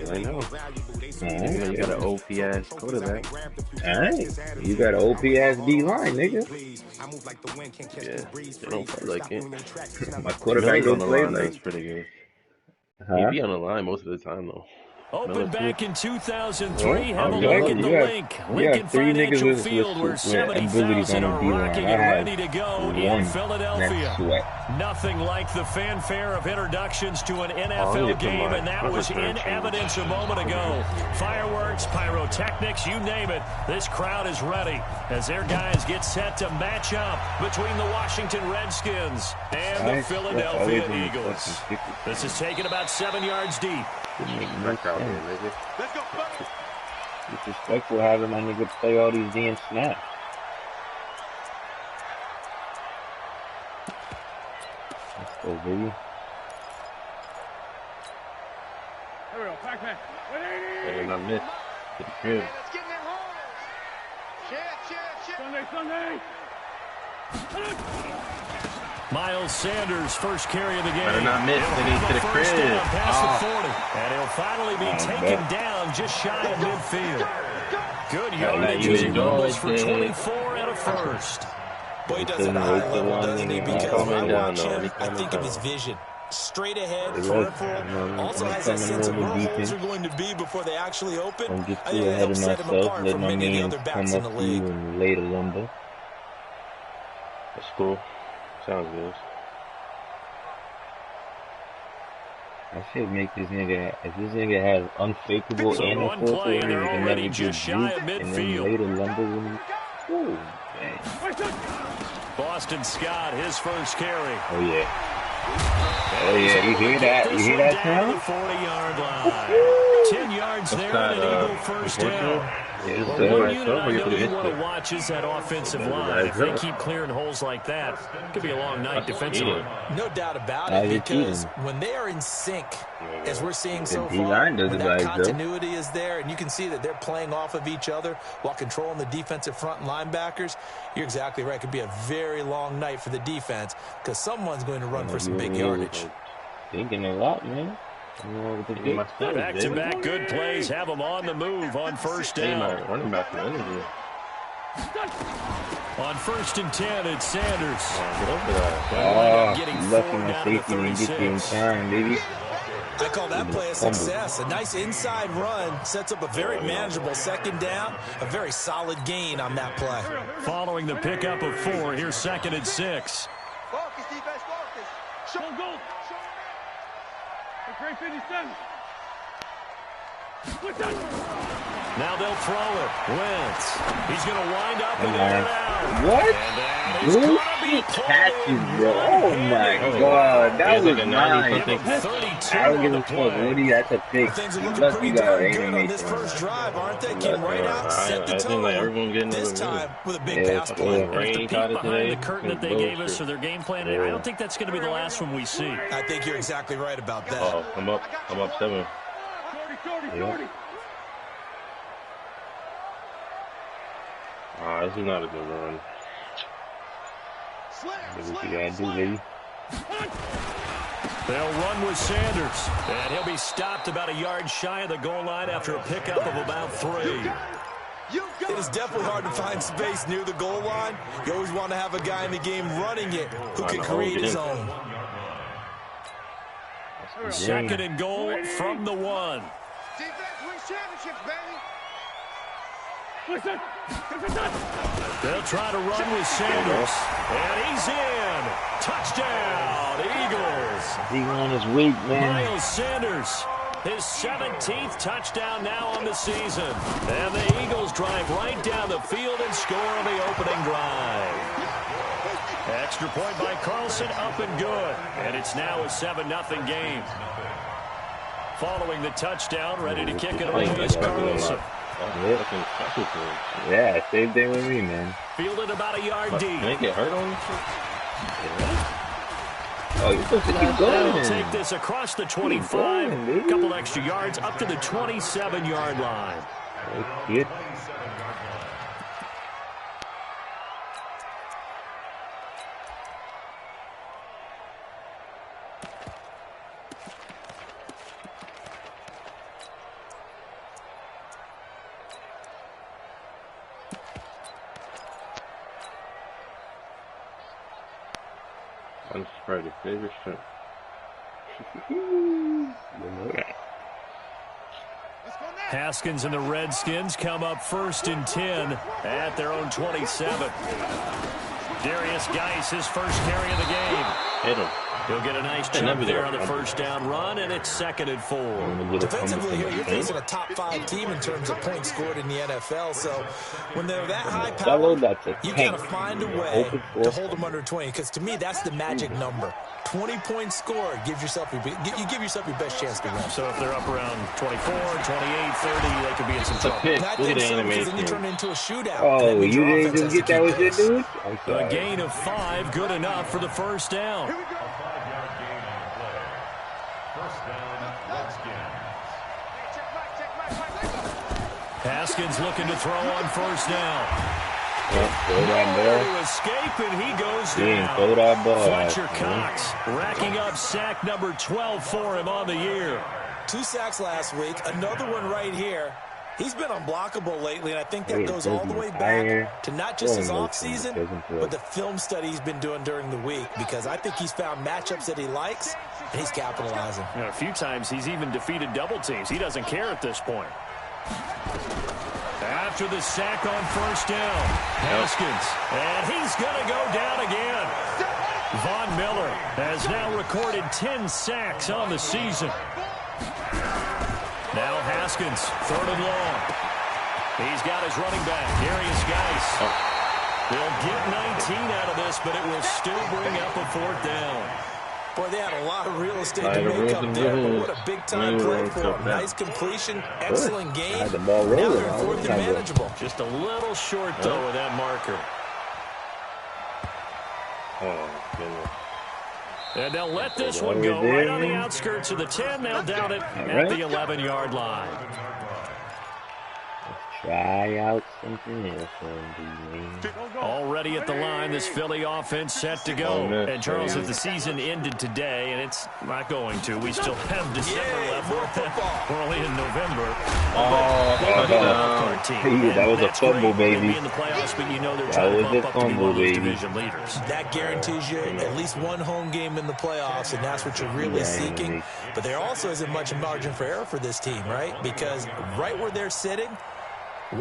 I know. Alright. You got an OP-ass quarterback. Alright. You got an OP-ass D-line, nigga. Yeah, they don't play like it. My quarterback Miller's on don't the play line, like... that's pretty good. He Huh? be on the line most of the time, though. Opened back in 2003, Well, have a okay. look at the link. You Lincoln got three niggas Financial with Field where abilities 70,000 on the are D-line. rocking I and have ready to go in one Philadelphia. that's sweat. Nothing like the fanfare of introductions to an NFL game, and that was in evidence a moment ago. Fireworks, pyrotechnics, you name it. This crowd is ready as their guys get set to match up between the Washington Redskins and the Philadelphia Eagles. This is taken about 7 yards deep. Let's go, Disrespectful having my nigga play all these damn snaps. Let's go, baby. Here we go, Pac-Man. better not miss. To the crib. Sunday. Miles Sanders, first carry of the game. Better not miss. They need to the crib. Past the 40. And he'll finally be taken down just shy of midfield. Good yardage as he goes for 24 and a first. Boy, he does it at a high level, doesn't he? Because when I watch him, I think of his vision. Straight ahead, peripheral, also has that sense of where holes are going to be before they actually open. Don't get I too think that ahead of helps set him myself. apart Let from my many of the man other backs come in the up to you league. and lay the lumber. That's cool. Sounds good. I should make this nigga, if this nigga has unfakeable So and one enforceable, play, he and they're can already never just get shy of juke and then midfield. lay the lumber when he... Ooh, dang. Boston Scott, his first carry. Oh, yeah. Oh, yeah, you hear that? You hear that down to sound? the 40-yard line. 10 yards there and an Eagle first down. Yes, Well, sir. one unit I know you want to watch is that offensive line. If they keep clearing holes like that, it could be a long night defensively. No doubt about it, because when they are in sync, as we're seeing so far, when that continuity is there, and you can see that they're playing off of each other while controlling the defensive front and linebackers, you're exactly right. It could be a very long night for the defense because someone's going to run for some big yardage. Thinking a lot, man. Back-to-back good plays have them on the move on first down. Running back for interview. On 1st and 10, it's Sanders. Get over that. You left him on safety and get you in time, baby. I call that play a success. A nice inside run sets up a very manageable second down, a very solid gain on that play. Following the pickup of 4, here's 2nd and 6. Focus, defense, focus. Show goal. Great 57. Now they'll throw it. Wentz. He's going to wind up and air it out. What? Who catches, bro? Oh my god, that was nice. I don't give a fuck, Woody. That's a pick. Things are looking Plus, pretty you got darn good on animation. this first drive, aren't they? Came right out, set the tone. This time with a big pass play. And if the peek behind the curtain that they gave us for their game plan, I don't think that's going to be the last one we see. I think you're exactly right about that. Oh, I'm up 7. This is not a good run. That's what you gotta do, baby. They'll run with Sanders, and he'll be stopped about a yard shy of the goal line after a pickup of about 3. It is definitely hard to find space near the goal line. You always want to have a guy in the game running it who can create his own. 2nd and goal from the 1. Defense wins championships, baby. They'll try to run with Sanders, and he's in. Touchdown, Eagles. D-line is weak, man. Miles Sanders, his 17th touchdown now on the season. And the Eagles drive right down the field and score on the opening drive. Extra point by Carlson, up and good. And it's now a 7-0 game. Following the touchdown, ready to kick it away is Carlson. Yeah, same thing with me, man. Fielded about a yard deep. Can they get hurt on this shit? Oh, you're supposed to keep going. They'll take this across the 25. A couple extra yards up to the 27-yard line. Good. That's Freddy's favorite shrimp. Haskins and the Redskins come up 1st and 10 at their own 27. Darius Geis, his first carry of the game. Hit him. He'll get a nice jump there on the first down run, and it's 2nd and 4. Defensively here, you're facing a top 5 team in terms of points scored in the NFL. So when they're that high power, you got to find a way to hold them under 20. Because to me, that's the magic number. 20 points scored gives yourself your best chance to win. So if they're up around 24, 28, 30, they could be in some trouble. I think so, because then you turn it into a shootout. Oh, you didn't just get that with your dude? A gain of 5, good enough for the first down. Haskins looking to throw on first down. To escape, and he goes down. Fletcher Cox racking up sack number 12 for him on the year. 2 sacks last week, another one right here. He's been unblockable lately, and I think that goes all the way back to not just his offseason, but the film study he's been doing during the week, because I think he's found matchups that he likes, and he's capitalizing. You know, a few times he's even defeated double teams. He doesn't care at this point. After the sack on first down, Haskins, and he's going to go down again. Von Miller has now recorded 10 sacks on the season. Now Haskins, 3rd and long. He's got his running back, Darius Geis. They'll get 19 out of this, but it will still bring up a 4th down. Boy, they had a lot of real estate to make up there, but what a big-time play for them. Nice completion, excellent game. Now they're 4th and manageable. Just a little short, though, with that marker. Oh, goodness. And they'll let this one go right on the outskirts of the 10. They'll down it at the 11-yard line. Try out something else. Already at the line, this Philly offense set to go. And Charles, if the season ended today, and it's not going to, we still have December left. We're only in November. That was a fumble, baby. In the playoffs, but you know they're trying to bump up to be one of those division leaders. That guarantees you at least one home game in the playoffs, and that's what you're really seeking. But there also isn't much margin for error for this team, right? Because right where they're sitting,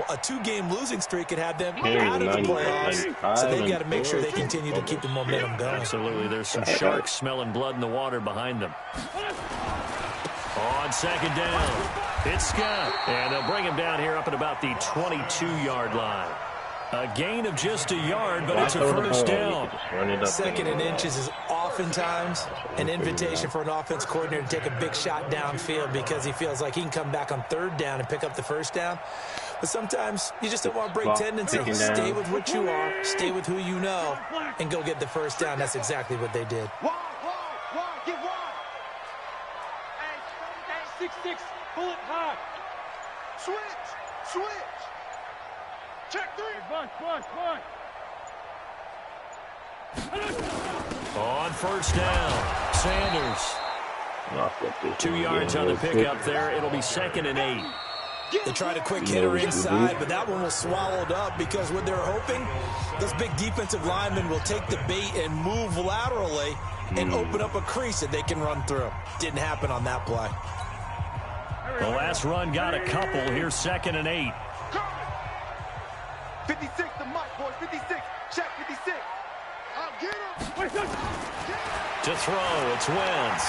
a 2-game losing streak could have them out of the playoffs, so they've got to make sure they continue to keep the momentum going. Absolutely. There's some sharks smelling blood in the water behind them. On 2nd down, it's Scott, and they'll bring him down here up at about the 22-yard line. A gain of just a yard, but it's a first down. 2nd and inches is oftentimes an invitation for an offense coordinator to take a big shot downfield because he feels like he can come back on 3rd down and pick up the first down. But sometimes you just don't want to break tendency. Stay with what you are, stay with who you know, and go get the first down. That's exactly what they did. Get wide. Hey, 6-6, pull it high. Switch. Check 3. Bunch. On first down, Sanders. 2 yards on the pickup there. It'll be 2nd and 8. They tried a quick hitter inside, but that one was swallowed up because what they're hoping, those big defensive linemen will take the bait and move laterally and open up a crease that they can run through. Didn't happen on that play. The last run got a couple. Here's 2nd and 8. 56, the mic, boys. 56. Check 56. I'll get him. To throw, it's Wentz.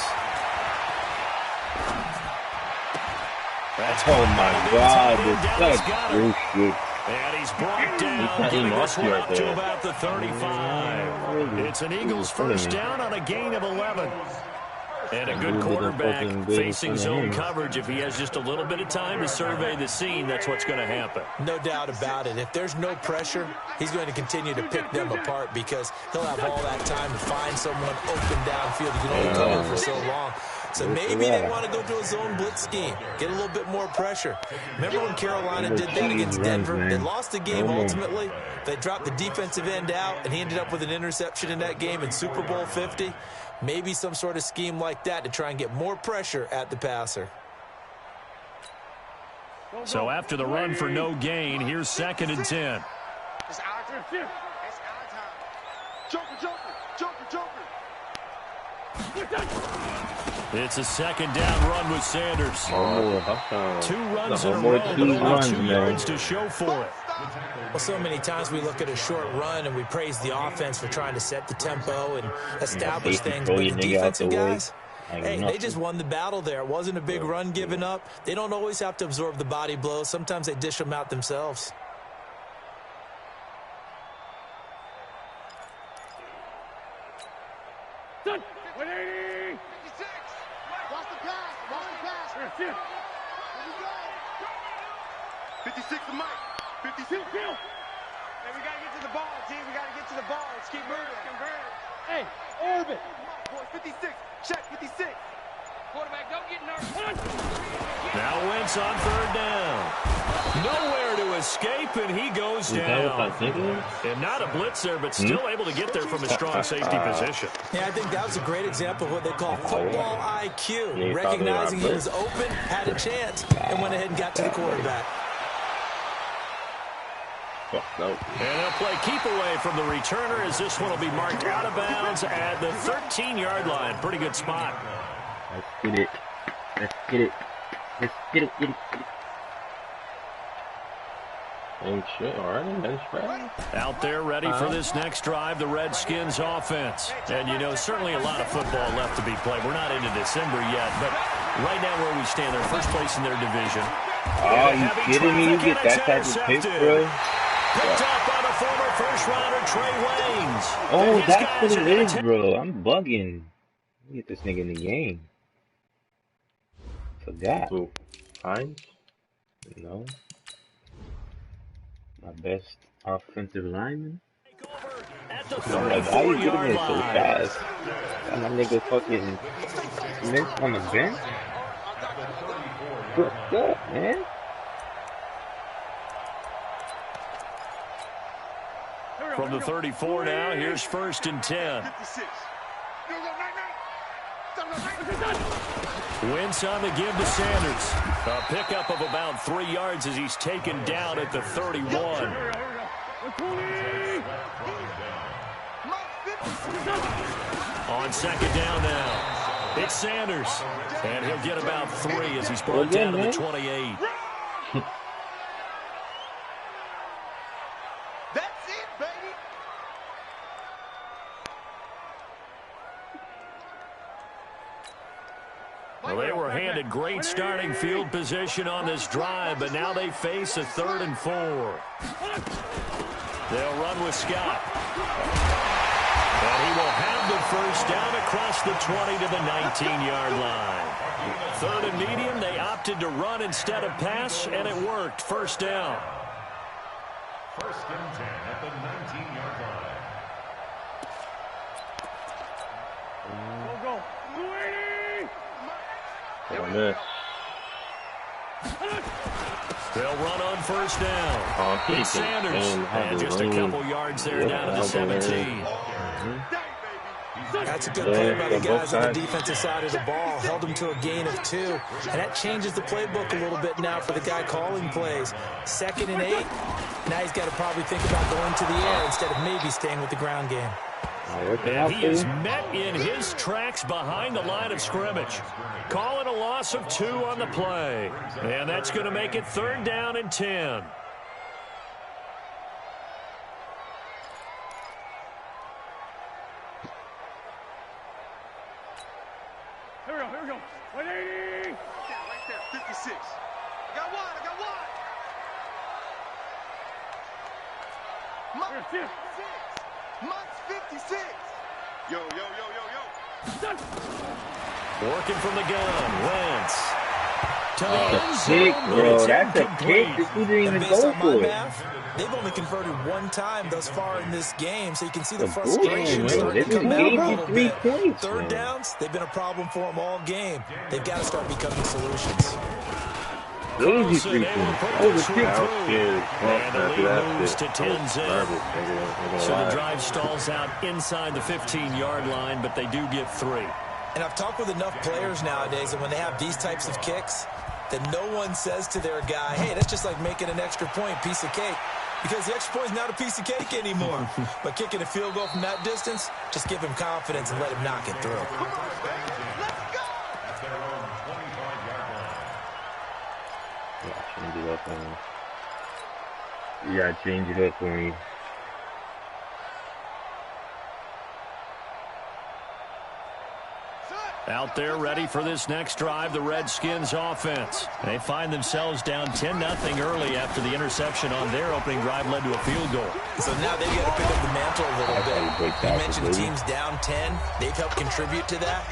That's oh my God, it's such bullshit. And he's brought down, getting this one up to about the 35. It's an Eagles first down on a gain of 11. And a good quarterback facing zone coverage. If he has just a little bit of time to survey the scene, that's what's going to happen. No doubt about it. If there's no pressure, he's going to continue to pick them apart because he'll have all that time to find someone open downfield. He can only cover for so long. So maybe they want to go to a zone blitz scheme, get a little bit more pressure. Remember when Carolina did that against Denver? They lost the game ultimately. They dropped the defensive end out, and he ended up with an interception in that game in Super Bowl 50. Maybe some sort of scheme like that to try and get more pressure at the passer. So after the run for no gain, here's 2nd and 10. It's our turn. It's our time. Joker. It's a second down run with Sanders. 2 runs in a row, but only 2 yards to show for it. Well, so many times we look at a short run and we praise the offense for trying to set the tempo and establish things, but the defensive guys, hey, they just won the battle there. It wasn't a big run given up. They don't always have to absorb the body blows. Sometimes they dish them out themselves. Done. 180. 56. Watch the pass. Watch the pass. Here we go. 56 to Mike. 56. Hey, we got to get to the ball, team. We got to get to the ball. Let's keep moving. Hey, orbit. 56. Check 56. Quarterback, don't get nervous. Now Wentz on 3rd down. Nowhere to escape, and he goes down. And not a blitz there, but still able to get there from a strong safety position. Yeah, I think that was a great example of what they call football IQ. Recognizing he was open, had a chance, and went ahead and got to the quarterback. And they'll play keep away from the returner as this one will be marked out of bounds at the 13-yard line. Pretty good spot. Let's get it. Let's get it. Let's get it. Get it. Oh, shit. All right. That's right. Out there ready for this next drive, the Redskins offense. And, you know, certainly a lot of football left to be played. We're not into December yet, but right now where we stand, they're first place in their division. Oh, you kidding me? You get that type of pick, bro? Picked up by the former first-rounder Trey Waynes. Oh, that's what it is, bro. I'm bugging. Let me get this nigga in the game. Forgot. Who? Hines? No. My best offensive lineman? I'm like, how you getting it so fast? And my nigga fucking Smith on the bench? What's up, man? From the 34 now, here's 1st and 10. Wentz on the give to Sanders. A pickup of about 3 yards as he's taken down at the 31. On 2nd down now, it's Sanders. And he'll get about 3 as he's brought down to the 28. Well, they were handed great starting field position on this drive, but now they face a 3rd and 4. They'll run with Scott. And he will have the first down across the 20 to the 19-yard line. 3rd and medium, they opted to run instead of pass, and it worked. First down. 1st and 10 at the 19-yard line. Go. Miss. They'll run on 1st down. It's Sanders. And just a couple yards there down to the 17. That's a good play by the guys on the defensive side of the ball. Held him to a gain of 2. And that changes the playbook a little bit now for the guy calling plays. 2nd and 8. Now he's got to probably think about going to the air instead of maybe staying with the ground game. And he is met in his tracks behind the line of scrimmage. Calling a loss of 2 on the play. And that's going to make it 3rd down and 10. Here we go. 180. Right there, 56. I got one. Monk's 56. Yo. Working from the gun, Wentz. That's a pick, bro. That's a pick. This dude didn't even go for it. They've only converted 1 time thus far in this game, so you can see the frustration starting to come out a little bit. 3rd downs, they've been a problem for them all game. They've got to start becoming solutions. Easy 3 points. Oh, the pick. And the lead moves to 10-0. So the drive stalls out inside the 15-yard line, but they do get 3. And I've talked with enough players nowadays, and when they have these types of kicks, that no one says to their guy, hey, that's just like making an extra point, piece of cake. Because the extra point is not a piece of cake anymore. But kicking a field goal from that distance, just give him confidence and let him knock it through. Change it up on me. You gotta change it up for me. Out there ready for this next drive, the Redskins offense. They find themselves down 10-0 early after the interception on their opening drive led to a field goal. So now they've got to pick up the mantle a little bit. You mentioned the team's down 10. They've helped contribute to that.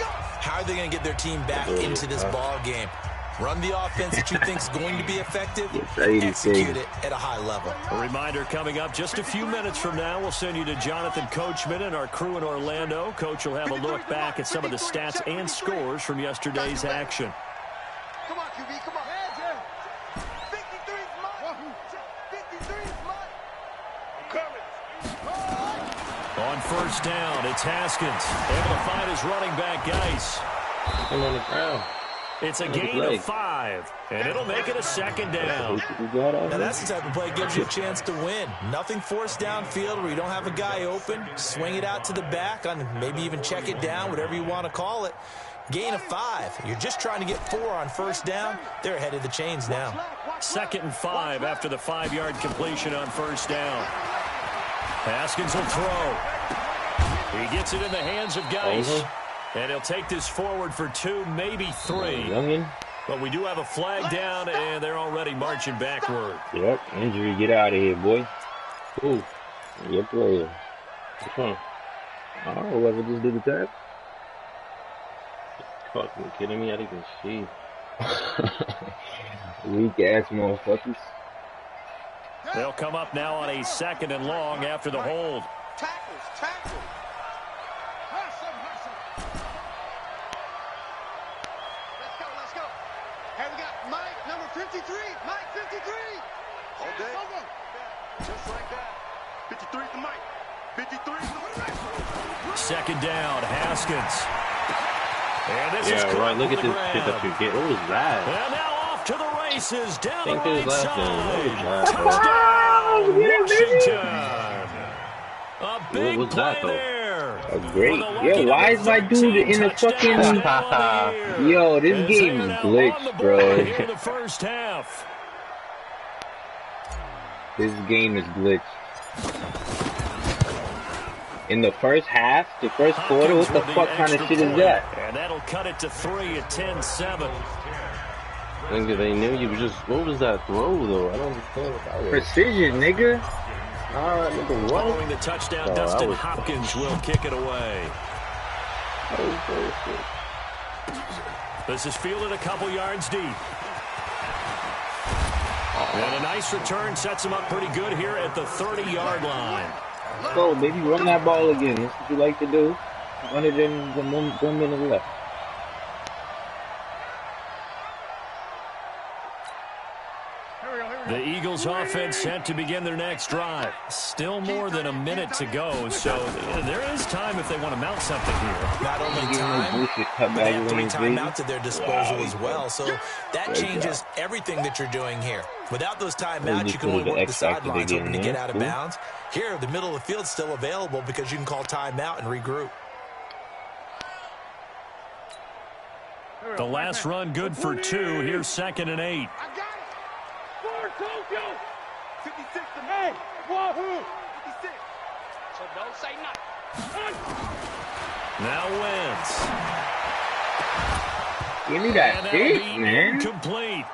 How are they going to get their team back into this ball game? Run the offense that you think is going to be effective, execute it at a high level. A reminder coming up just a few minutes from now, we'll send you to Jonathan Coachman and our crew in Orlando. Coach will have a look back at some of the stats and scores from yesterday's action. Come on, QB, come on. 53 is mine. 53 is mine. Coming. On first down, it's Haskins. Able to find his running back, Geis. I'm on the ground. It's a gain of 5, and it'll make it a second down. Now that's the type of play that gives you a chance to win. Nothing forced downfield where you don't have a guy open. Swing it out to the back, on maybe even check it down, whatever you want to call it. Gain of 5. You're just trying to get 4 on first down. They're ahead of the chains now. 2nd and 5 after the 5-yard completion on first down. Haskins will throw. He gets it in the hands of Geis. And he'll take this forward for 2, maybe 3. But we do have a flag down, and they're already marching backward. Yep, injury. Get out of here, boy. Ooh, good player. Come on. Oh, whoever just did the tap. Fucking kidding me? I didn't even see. Weak-ass motherfuckers. They'll come up now on a 2nd and long after the hold. Tackles. Let's go. Hey, we got Mike, number 53. Mike, 53. All day. Just like that. 53 to Mike. 53 to Mike. 2nd down, Haskins. And this is right. Look at this shit that you get. What was that? And now off to the races down the right side. Touchdown, Washington. A big what was play that, though? there. Great. Yo, why is my dude in the fucking... Yo, this game is glitched, bro. In the first half. This game is glitched. In the first half, the first quarter, what the fuck kind of shit is that? And that'll cut it to 3 at 10-7. I think they knew you were just... What was that throw, though? I don't understand what that was. Precision, nigga. Nigga, what? Following the touchdown, Dustin Hopkins will kick it away. This is fielded a couple yards deep. And a nice return sets him up pretty good here at the 30-yard line. Go, baby, run that ball again. That's what you like to do. 1 minute left. The Eagles offense set to begin their next drive. Still more than a minute to go, so there is time if they want to mount something here. Not only time, but they have 3 timeouts at their disposal as well, so that changes everything that you're doing here. Without those timeouts, you can only work the sidelines hoping to get out of bounds. Here, the middle of the field's still available because you can call timeout and regroup. The last run good for 2. Here's 2nd and 8. 56 to me. Wahoo! 56. So don't say nothing. Now wins. Give me that shit, man. Complete.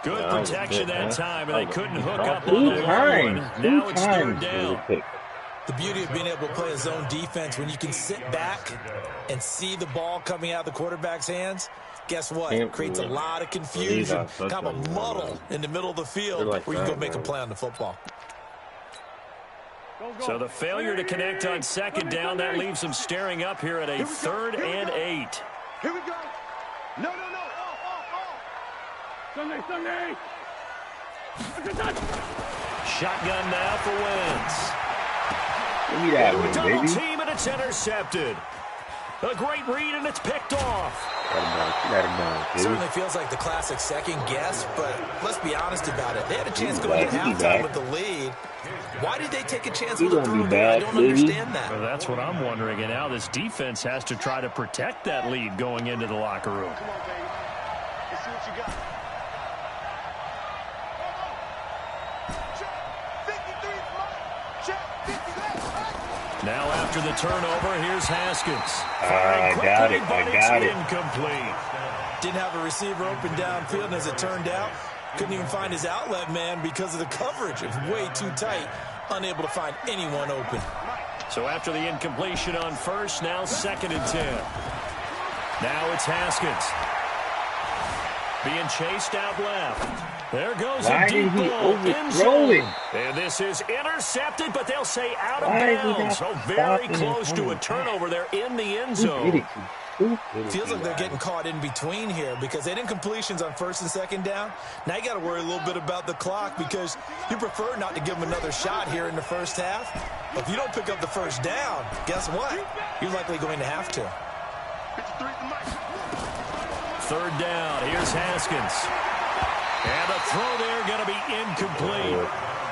Good protection that time, and they couldn't hook up on the one. Now it's 3rd down. The beauty of being able to play a zone defense when you can sit back and see the ball coming out of the quarterback's hands. Guess what? It creates a lot of confusion, kind of a muddle in the middle of the field where you can go make a play on the football. So the failure to connect on 2nd down, that leaves them staring up here at a 3rd and 8. Here we go. No. Sunday. Shotgun now for Wentz. Give me that one, Double baby. team, and it's intercepted. A great read, and it's picked off. Certainly feels like the classic second guess, but let's be honest about it. They had a chance going to halftime with the lead. Why did they take a chance with a throw there? I don't understand that. Well, that's what I'm wondering, and now this defense has to try to protect that lead going into the locker room. Come on, baby. Let's see what you got. Now after the turnover, here's Haskins. I got it. Incomplete. Didn't have a receiver open downfield, and as it turned out, couldn't even find his outlet man because of the coverage. It was way too tight, unable to find anyone open. So after the incompletion on first, now 2nd and 10. Now it's Haskins. Being chased out left. There goes a deep ball. Overthrow it? And this is intercepted, but they'll say out of bounds. So very close to a turnover there in the end zone. Feels like they're getting caught in between here because they didn't completions on 1st and 2nd down. Now you got to worry a little bit about the clock because you prefer not to give them another shot here in the first half. If you don't pick up the first down, guess what? You're likely going to have to. 3rd down. Here's Haskins. And the throw there going to be incomplete.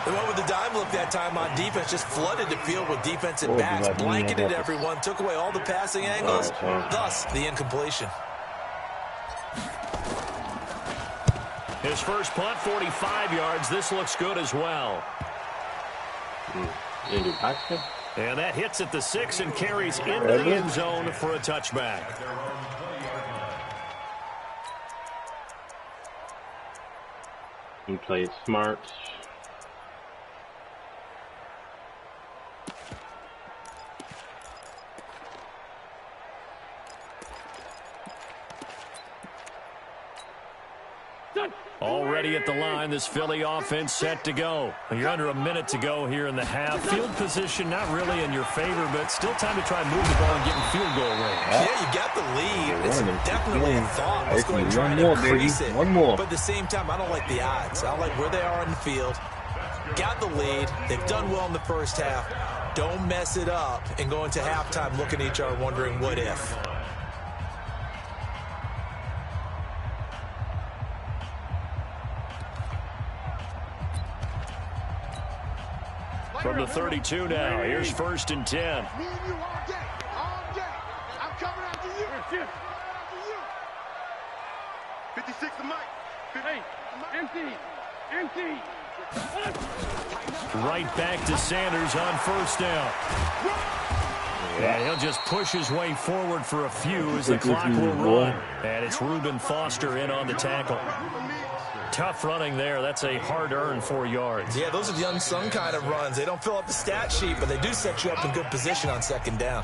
They went with the dime look that time on defense, just flooded the field with defensive backs, blanketed everyone, took away all the passing angles, thus the incompletion. His first punt, 45 yards. This looks good as well. And that hits at the 6 and carries into the end zone for a touchback. He played smart. Already at the line, this Philly offense set to go. You're under a minute to go here in the half. Field position not really in your favor, but still time to try and move the ball and get in field goal range. Yeah, you got the lead. It's definitely a thought. Let's go ahead and try and increase it. One more. But at the same time, I don't like the odds. I like where they are on the field. Got the lead. They've done well in the first half. Don't mess it up and go into halftime looking at each other wondering what if. From the 32 now, here's 1st and 10. Me and you all day. I'm coming after you. 56 to Mike. Hey, empty. Right back to Sanders on 1st down. Yeah, he'll just push his way forward for a few as the clock will run. And it's Reuben Foster in on the tackle. Tough running there. That's a hard-earned 4 yards. Yeah, those are the unsung kind of runs. They don't fill up the stat sheet, but they do set you up in good position on 2nd down.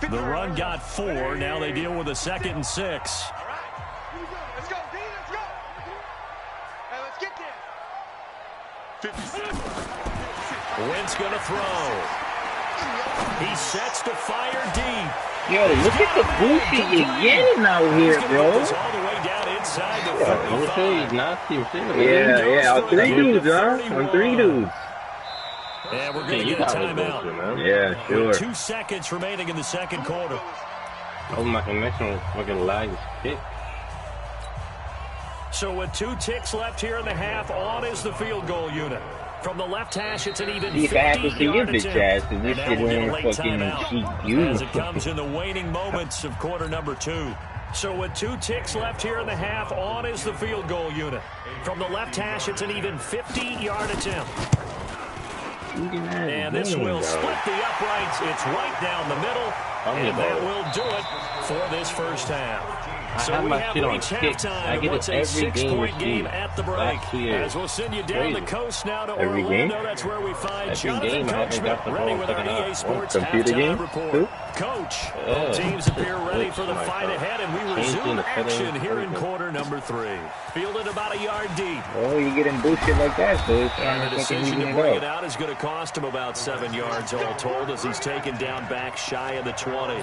The run got 4. Now they deal with a 2nd and 6. All right. Here we go. Let's go, D. Let's go. Hey, let's get there. 56. Wentz going to throw. He sets to fire deep. Yo, look at the goofy you're getting out here, bro. All the way down inside the 35. Yeah, on 3 dudes, huh? On 3 dudes. And we're going to get a timeout. Yeah, sure. With 2 seconds remaining in the 2nd quarter. Oh, my connection was fucking lag as shit. So with 2 ticks left here in the half, on is the field goal unit. From the left hash, it's an even 50-yard attempt. And now we'll get a late timeout as it comes in the waning moments of quarter number 2. So with 2 ticks left here in the half, on is the field goal unit. From the left hash, it's an even 50-yard attempt. And this will split the uprights. It's right down the middle. And that will do it for this first half. So we have reached halftime. What's a 6-point game at the break? As we'll send you down the coast now to Orlando. That's where we find Jonathan Coachman ready with our EA Sports halftime report. Coach, both teams appear ready for the fight ahead, and we resume action here in quarter number 3. Fielded about a yard deep. Oh, you getting boosted like that, so it's and the decision to bring it out is going to cost him about 7 yards all told as he's taken down back shy of the 20.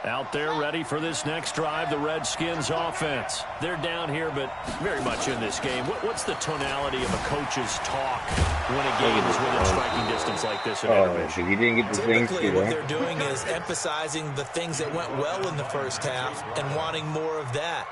Out there ready for this next drive, the Redskins offense. They're down here, but very much in this game. What's the tonality of a coach's talk when a game is within striking distance like this in intermission? You didn't get the Typically, what they're doing is emphasizing the things that went well in the first half and wanting more of that.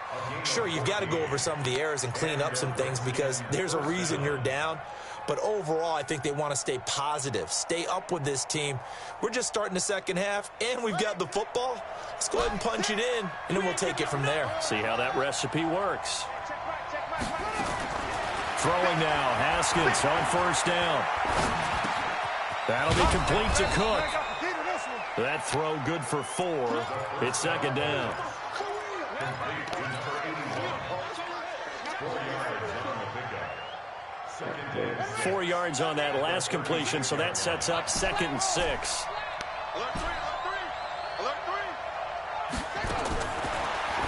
Sure, you've got to go over some of the errors and clean up some things because there's a reason you're down. But overall, I think they want to stay positive, stay up with this team. We're just starting the second half, and we've got the football. Let's go ahead and punch it in, and then we'll take it from there. See how that recipe works. Throwing now, Haskins on first down. That'll be complete to Cook. That throw good for 4. It's second down. 4 yards on that last completion, so that sets up 2nd and 6.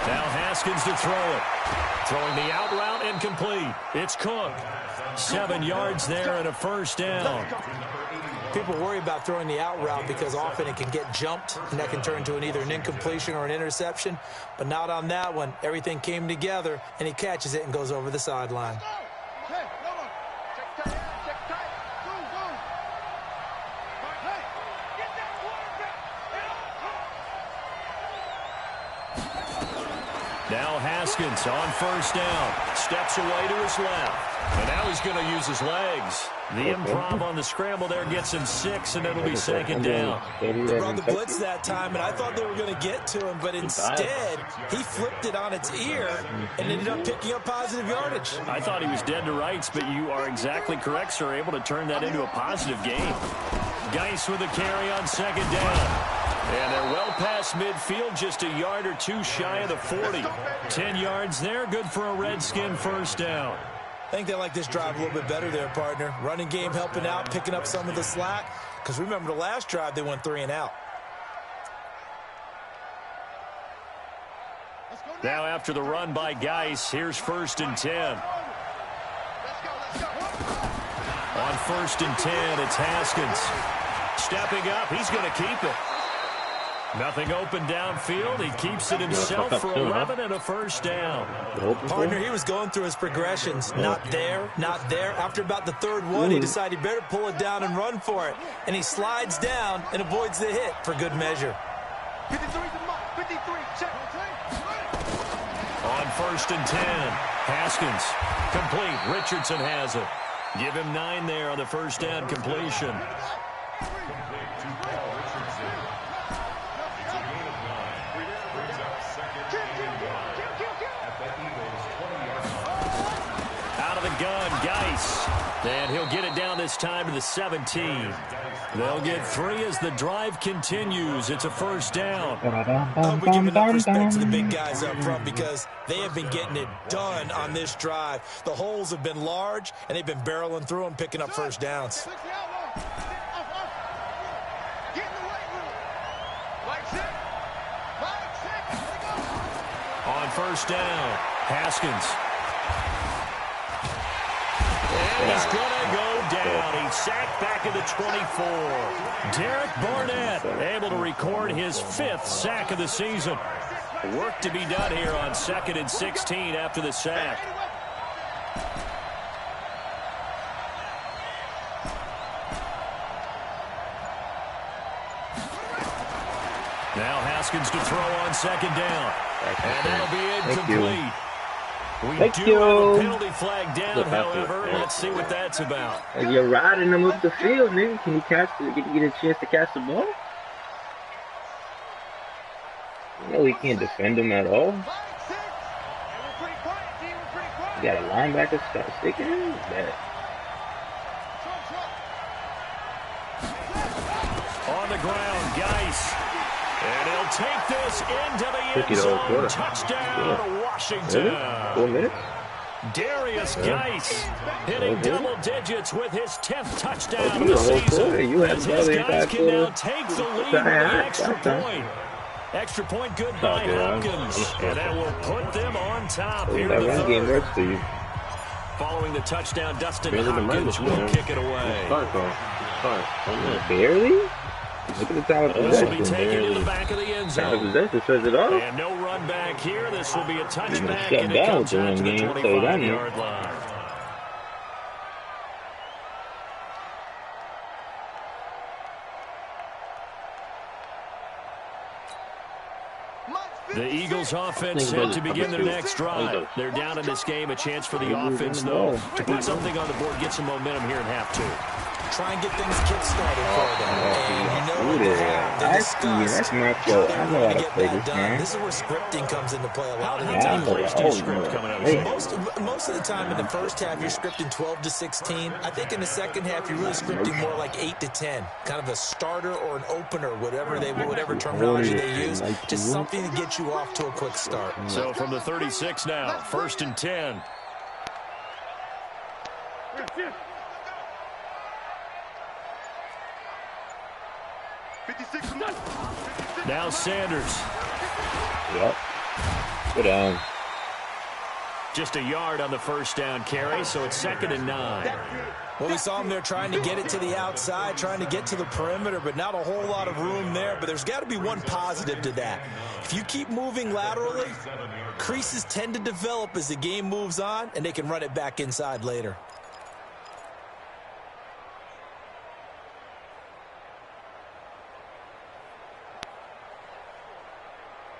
Now Haskins to throw it. Throwing the out route incomplete. It's Cook. 7 yards there and a first down. People worry about throwing the out route because often it can get jumped, and that can turn into either an incompletion or an interception. But not on that one. Everything came together, and he catches it and goes over the sideline. Now Haskins on first down. Steps away to his left. And now he's going to use his legs. The improv on the scramble there gets him 6, and it'll be second down. They brought the blitz that time, and I thought they were going to get to him, but instead he flipped it on its ear and ended up picking up positive yardage. I thought he was dead to rights, but you are exactly correct, sir. Able to turn that into a positive gain. Geis with a carry on second down. And they're well past midfield, just a yard or 2 shy of the 40. 10 yards there, good for a Redskin first down. I think they like this drive a little bit better there, partner. Running game helping out, picking up some of the slack. Because remember the last drive, they went 3 and out. Now after the run by Geis, here's 1st and 10. On 1st and 10, it's Haskins. Stepping up, he's going to keep it. Nothing open downfield. He keeps it himself for 11 and a first down. Partner, he was going through his progressions. Not there, not there. After about the 3rd one, he decided he better pull it down and run for it. And he slides down and avoids the hit for good measure. 53 check. On 1st and 10, Haskins. Complete. Richardson has it. Give him 9 there on the first down completion. Gun, Geis. And he'll get it down this time to the 17. They'll get 3 as the drive continues. It's a first down. I hope we give enough respect to the big guys up front because they have been getting it done on this drive. The holes have been large, and they've been barreling through them, picking up first downs. On first down, Haskins. And he's going to go down. He's sacked back at the 24. Derek Barnett able to record his 5th sack of the season. Work to be done here on 2nd and 16 after the sack. Now Haskins to throw on 2nd down. And that'll be incomplete. We do have a penalty flag down, however. Let's see what that's about. You're riding them up the field, man. Can you get a chance to catch the ball? You know he can't defend him at all. You got a linebacker sticking him? Bad. On the ground, Geis. And he'll take this into the end zone. Touchdown, Washington. 4 minutes? Darius Geis hitting double digits with his 10th touchdown of the season. As his guys can now take the lead with the extra point. Extra point good by Hopkins. And that will put them on top here in the 3rd. Following the touchdown, Dustin Hopkins will kick it away. Barely? Look at the time of This will be taken barely. to the back of the end Time of zone. possession says it all. And no run back here. This will be a touchback, shut and it down comes the out run to the game, so that 25-yard line. The Eagles offense set to begin their next drive. They're down in this game. A chance for the offense, though, to put something on the board, get some momentum here in half two. Try and get things kick-started for them. And you know what they have to discuss. That's not How so. they're I know going how to to get play that this, done. man. This is where scripting comes into play a lot of the How time. many plays do you script coming out of the Most of the time in the first half, you're scripting 12 to 16. I think in the second half, you're really scripting more like 8 to 10. Kind of a starter or an opener, whatever terminology they use. Just something to get you off to a quick start. So from the 36 now, 1st and 10. Now Sanders. Yep. Go down. Just a yard on the first down carry, so it's 2nd and 9. Well, we saw him there trying to get it to the outside, trying to get to the perimeter, but not a whole lot of room there. But there's got to be one positive to that. If you keep moving laterally, creases tend to develop as the game moves on, and they can run it back inside later.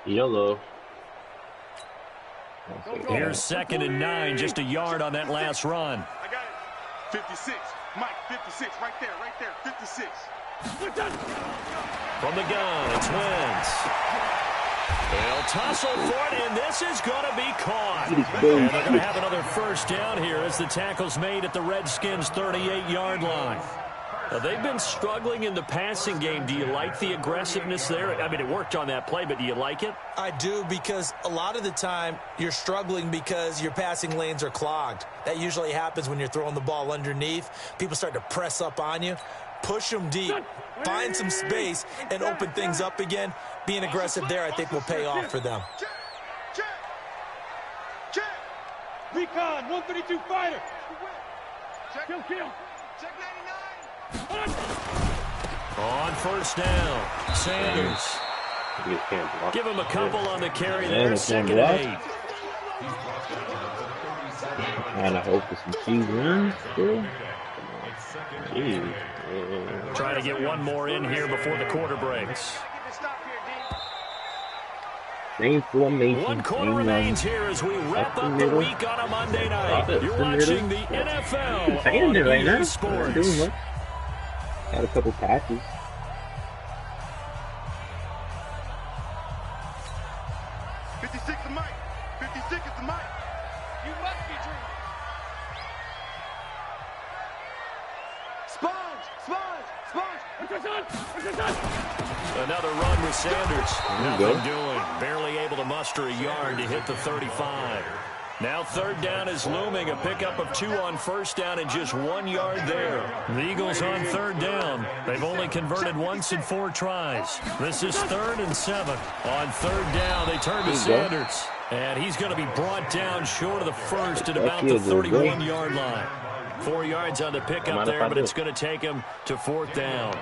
YOLO. Here's 2nd and 9, just a yard on that last run. I got it. 56. Mike, 56. Right there, 56. From the gun, it's Wentz. They'll tussle for it, and this is going to be caught. And they're going to have another first down here as the tackle's made at the Redskins' 38-yard line. They've been struggling in the passing game. Do you like the aggressiveness there? I mean, it worked on that play, but do you like it? I do, because a lot of the time you're struggling because your passing lanes are clogged. That usually happens when you're throwing the ball underneath. People start to press up on you. Push them deep. Find some space and open things up again. Being aggressive there, I think, will pay off for them. Check. Recon, 132 fighter. Kill. Check 99. On first down, Sanders. Give him a couple on the carry there, 2nd and 8. Trying to hope for some cheese runs still. Trying to get one more in here before the quarter breaks. Same formation. One quarter remains here as we wrap up the week on a Monday night. You're watching the NFL on EA Sports. Got a couple passes. You must be dreaming. Sponge. Another run with Sanders. Nothing doing. Barely able to muster a yard to hit the 35. Now 3rd down is looming. A pickup of 2 on first down and just 1 yard there. The Eagles on 3rd down. They've only converted once in 4 tries. This is 3rd and 7. On 3rd down, they turn to Sanders. And he's going to be brought down short of the first at about the 31-yard line. 4 yards on the pickup there, but it's going to take him to 4th down.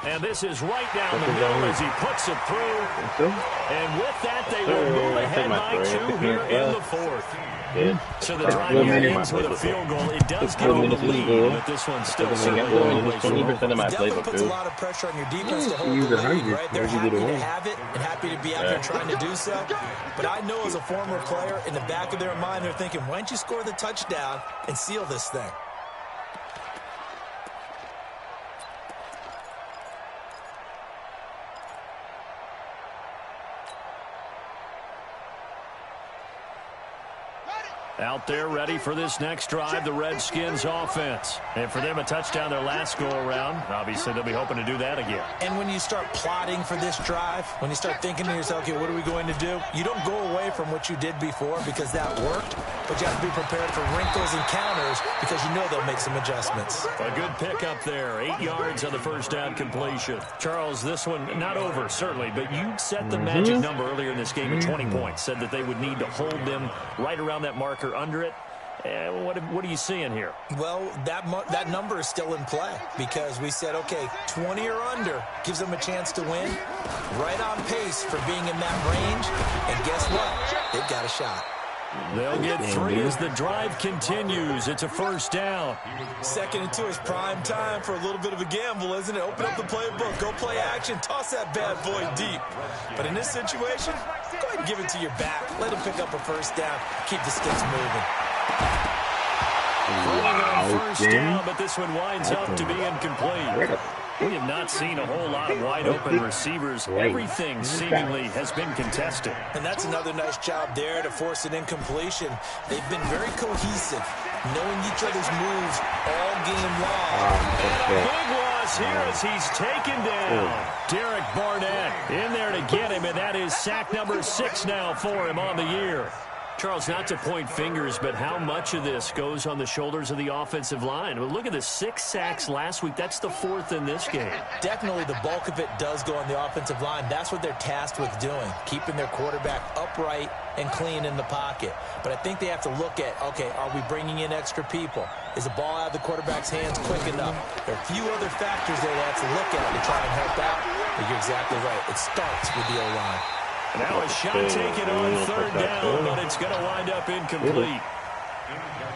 And this is right down the middle as he puts it through. And with that, they will move ahead by 2 here in the 4th. So the drive ends with a field goal. It does give them the lead, but this one's still certainly 20% of my definitely playbook, puts a lot of pressure on your defense to hold the lead, right? They're happy to have it and happy to be out there trying to do so. But I know as a former player, in the back of their mind, they're thinking, why don't you score the touchdown and seal this thing? Out there ready for this next drive, the Redskins offense. And for them, a touchdown their last go-around. Obviously, they'll be hoping to do that again. And when you start plotting for this drive, when you start thinking to yourself, okay, what are we going to do? You don't go away from what you did before because that worked, but you have to be prepared for wrinkles and counters because you know they'll make some adjustments. A good pickup there. 8 yards on the first down completion. Charles, this one not over, certainly, but you set the magic number earlier in this game at 20 points. Said that they would need to hold them right around that marker under it. What are you seeing here? Well, that number is still in play because we said, okay, 20 or under gives them a chance to win. Right on pace for being in that range. And guess what? They've got a shot. They'll get 3 as the drive continues. It's a first down. 2nd and 2 is prime time for a little bit of a gamble, isn't it? Open up the playbook, go play action, toss that bad boy deep. But in this situation, go ahead and give it to your back. Let him pick up a first down. Keep the sticks moving. Wow, first down, but this one winds up to be incomplete. We have not seen a whole lot of wide-open receivers. Everything seemingly has been contested. And that's another nice job there to force an incompletion. They've been very cohesive, knowing each other's moves all game long. And a big loss here as he's taken down. Derek Barnett in there to get him, and that is sack number 6 now for him on the year. Charles, not to point fingers, but how much of this goes on the shoulders of the offensive line? Well, look at the 6 sacks last week. That's the 4th in this game. Definitely the bulk of it does go on the offensive line. That's what they're tasked with doing, keeping their quarterback upright and clean in the pocket. But I think they have to look at, okay, are we bringing in extra people? Is the ball out of the quarterback's hands quick enough? There are a few other factors there they have to look at to try and help out. But you're exactly right. It starts with the O-line. Now a shot taken on 3rd down, but it's going to wind up incomplete.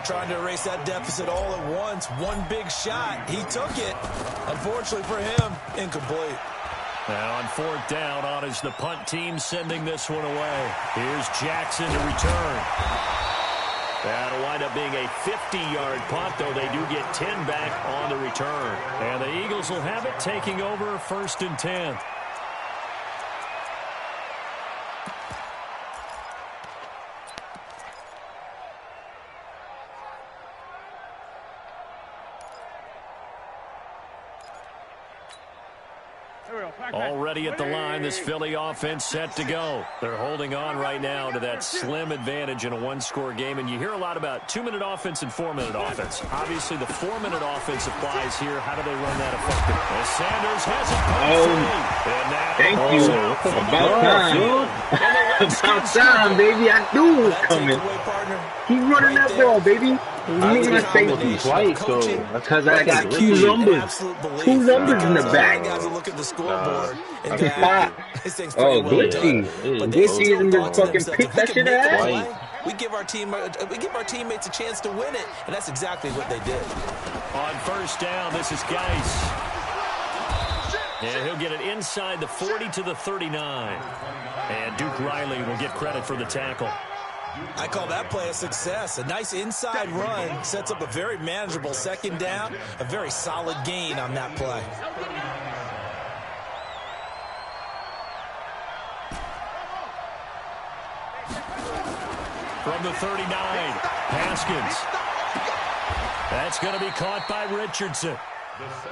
Trying to erase that deficit all at once. One big shot. He took it. Unfortunately for him, incomplete. Now on 4th down, on is the punt team sending this one away. Here's Jackson to return. That'll wind up being a 50-yard punt, though they do get 10 back on the return. And the Eagles will have it taking over 1st and 10. Already at the line, this Philly offense set to go. They're holding on right now to that slim advantage in a 1-score game, and you hear a lot about 2-minute offense and 4-minute offense. Obviously, the 4-minute offense applies here. How do they run that effectively? Sanders has it. About time, baby. I knew it was coming. Keep running that ball, baby. Making my safety twice, so because I got 2 numbers. 2 numbers in the back. Look at the scoreboard. Oh, glitchy. This season just fucking picked that shit out. We give our teammates a chance to win it, and that's exactly what they did. On 1st down, this is Geis. And he'll get it inside the 40 to the 39. And Duke Riley will get credit for the tackle. I call that play a success. A nice inside run sets up a very manageable 2nd down. A very solid gain on that play. From the 39, Haskins. That's going to be caught by Richardson.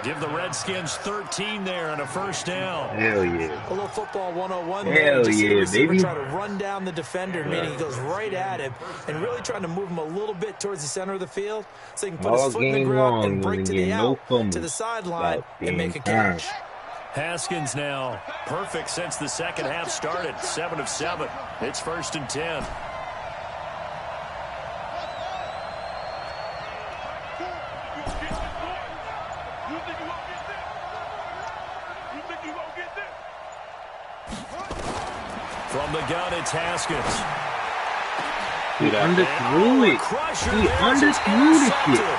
Give the Redskins 13 there and a 1st down. Hell yeah. A little football 101 there. Hell yeah, baby. Try to run down the defender, meaning he goes right at him, and really trying to move him a little bit towards the center of the field so he can put his foot in the ground and break to the out, to the sideline, and make a catch. Haskins now perfect since the 2nd half started. 7 of 7. It's 1st and 10. From the gun, it's Haskins. He underthrew it. He underthrew the shit.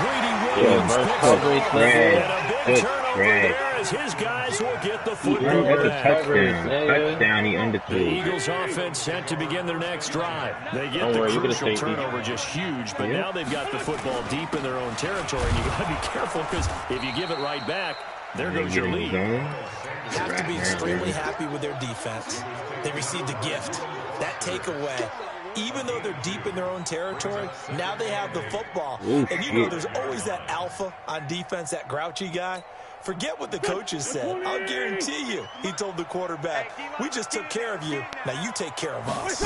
Grady Williams picks it up, and a big turnover there as his guys will get the football That's a back. touchdown. He underthrew. The Eagles offense set to begin their next drive. They get the crucial turnover, just huge, but now they've got the football deep in their own territory, and you got to be careful because if you give it right back, there goes your lead. Have to be extremely happy with their defense. They received a gift. That takeaway, even though they're deep in their own territory, now they have the football. And you know there's always that alpha on defense, that grouchy guy. Forget what the coaches said. I'll guarantee you, he told the quarterback, we just took care of you. Now you take care of us.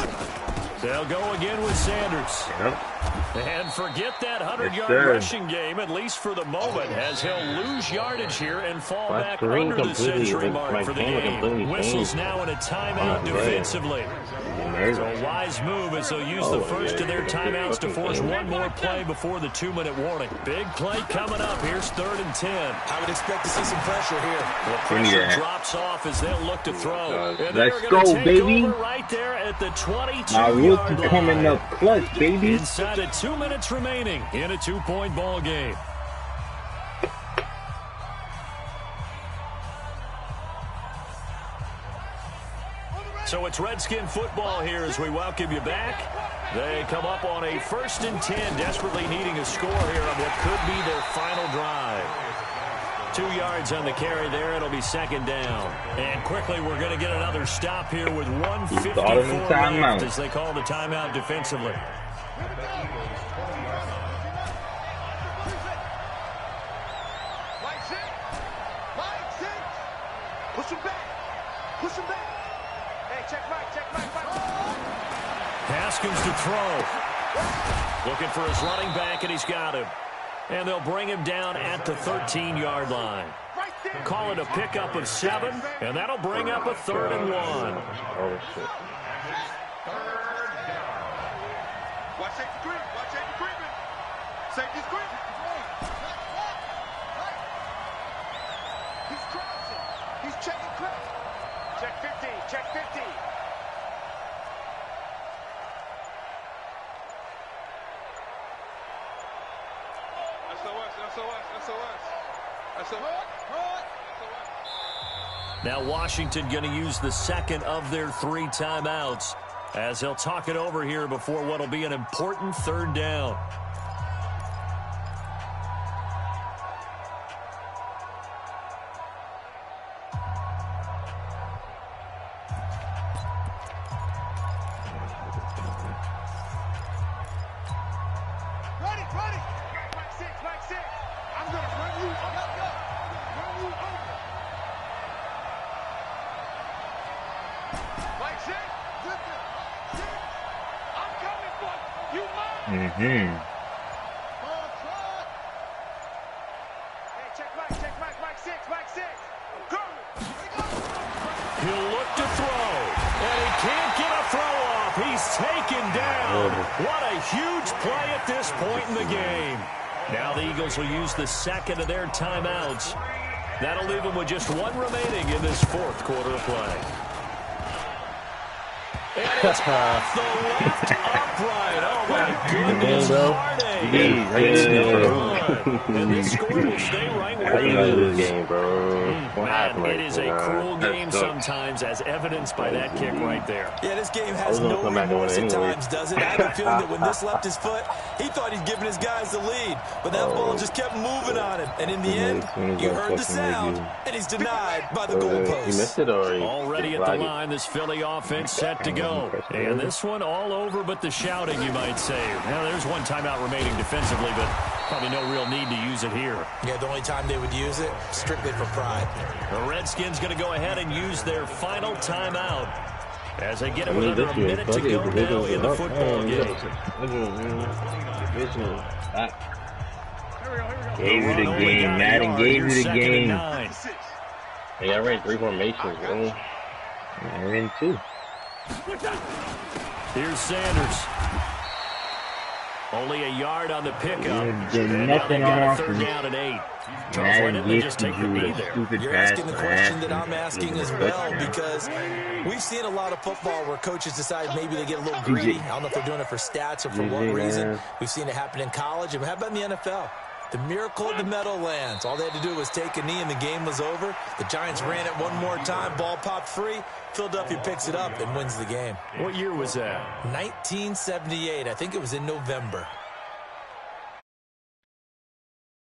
They'll go again with Sanders. Yep. And forget that 100-yard rushing game, at least for the moment, as he'll lose yardage here and fall back under the century mark for the game. Whistles now in a timeout defensively. So a wise move as they'll use the first of their timeouts to force one more play before the 2-minute warning. Big play coming up. Here's 3rd and 10. I would expect to see some pressure here. Well, pressure drops off as they'll look to throw. Let's go, baby. Right there at the 22-yard my rookie line. coming up clutch, baby. Inside of 2 minutes remaining in a 2-point ball game. So it's Redskin football here as we welcome you back. They come up on a 1st and 10, desperately needing a score here on what could be their final drive. 2 yards on the carry there. It'll be 2nd down. And quickly, we're going to get another stop here with 1:54 left as they call the timeout defensively. Push him back. Push him back. Hey, check Mike. Haskins to throw. Looking for his running back, and he's got him. And they'll bring him down at the 13-yard line. Call it a pickup of 7, and that'll bring up a 3rd and 1. Oh, shit. Watch safety green. Safety's green. He's crossing. He's checking crack. Check 50. SOS. Now Washington going to use the 2nd of their 3 timeouts as they'll talk it over here before what will be an important 3rd down. Ready. Mike 6. I'm going to run you over. Mike 6. I'm coming for you. Mine. Hey, check Mike. Mike 6. I'm coming. He'll look to throw, and he can't get a throw off. He's taken down. What a huge play at this point in the game. Now the Eagles will use the 2nd of their timeouts. That'll leave them with just 1 remaining in this 4th quarter of play. And it's off the left upright. Oh, my goodness. And this score will stay right where it is. Game, bro. Man, it is a cruel game sometimes, as evidenced by that kick right there. Yeah, this game has no remorse at times, does it? I have a feeling that when this left his foot, he thought he'd given his guys the lead. But that ball just kept moving on him. And in the end, you heard the sound, and he's denied by the goalpost. He missed it already. Already at the line, this Philly offense set to go. And this one all over but the shouting, you might say. Now, there's 1 timeout remaining defensively, but probably no real need to use it here. Yeah, the only time they would use it, strictly for pride. The Redskins going to go ahead and use their final timeout as they get it with under a minute to go now in the football game. Gave you the game, Madden gave you the game. Hey, I ran 3 formations, bro. I ran 2. Here's Sanders. Only a yard on the pickup. Did and nothing now on they got a 3rd down and 8. Madden They just take the lead there. You're asking the question that I'm asking as well, because we've seen a lot of football where coaches decide maybe they get a little greedy. I don't know if they're doing it for stats or for what reason. We've seen it happen in college. And how about in the NFL? The miracle of the Meadowlands. All they had to do was take a knee and the game was over. The Giants ran it one more time. Ball popped free. Philadelphia picks it up and wins the game. What year was that? 1978. I think it was in November.